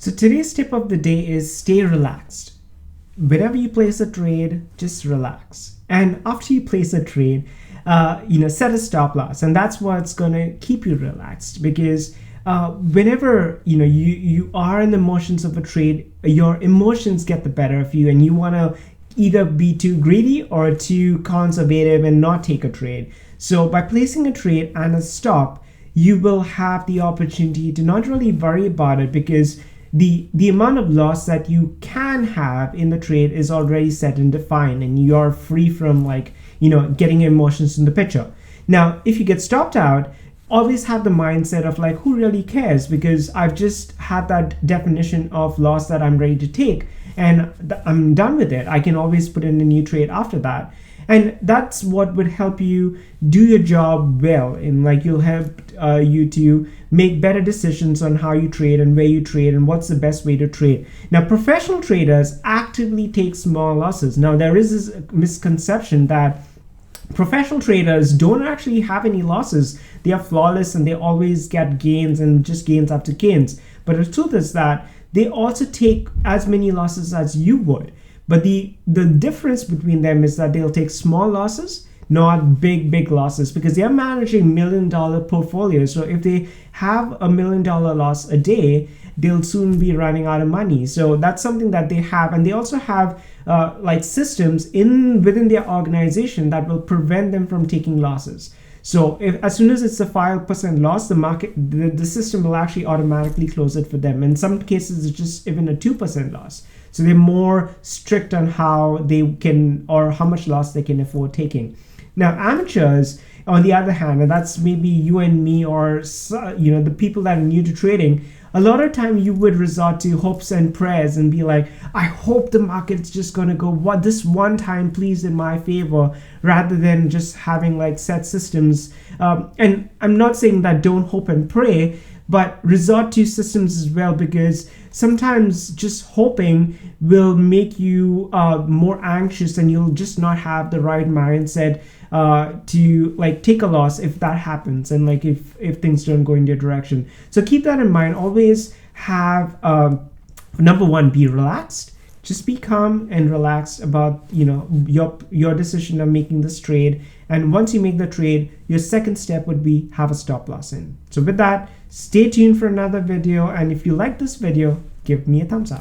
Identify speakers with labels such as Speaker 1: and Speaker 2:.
Speaker 1: So today's tip of the day is stay relaxed. Whenever you place a trade, just relax. And after you place a trade, set a stop loss, and that's what's gonna keep you relaxed. Because whenever you are in the emotions of a trade, your emotions get the better of you, and you wanna either be too greedy or too conservative and not take a trade. So by placing a trade and a stop, you will have the opportunity to not really worry about it, because the amount of loss that you can have in the trade is already set and defined, and you're free from getting emotions in the picture. Now, if you get stopped out, always have the mindset of like, who really cares, because I've just had that definition of loss that I'm ready to take, and I'm done with it. I can always put in a new trade after that. And that's what would help you do your job well, and you'll help you to make better decisions on how you trade and where you trade and what's the best way to trade. Now, professional traders actively take small losses. Now, there is this misconception that professional traders don't actually have any losses. They are flawless and they always get gains and just gains after gains. But the truth is that they also take as many losses as you would. But the difference between them is that they'll take small losses, not big losses, because they're managing $1 million portfolios. So if they have a $1 million loss a day, they'll soon be running out of money. So that's something that they have. And they also have systems within their organization that will prevent them from taking losses. So as soon as it's a 5% loss, the system will actually automatically close it for them. In some cases, it's just even a 2% loss. So they're more strict on how they can, or how much loss they can afford taking. Now, amateurs, on the other hand, and that's maybe you and me, or the people that are new to trading, a lot of time you would resort to hopes and prayers and be like, I hope the market's just gonna go this one time, please, in my favor, rather than just having set systems. And I'm not saying that don't hope and pray, but resort to systems as well, because sometimes just hoping will make you more anxious, and you'll just not have the right mindset to take a loss if that happens, and if things don't go in your direction. So keep that in mind. Always have number one, be relaxed. Just be calm and relaxed about your decision of making this trade. And once you make the trade, your second step would be have a stop loss in. So with that, stay tuned for another video. And if you like this video, give me a thumbs up.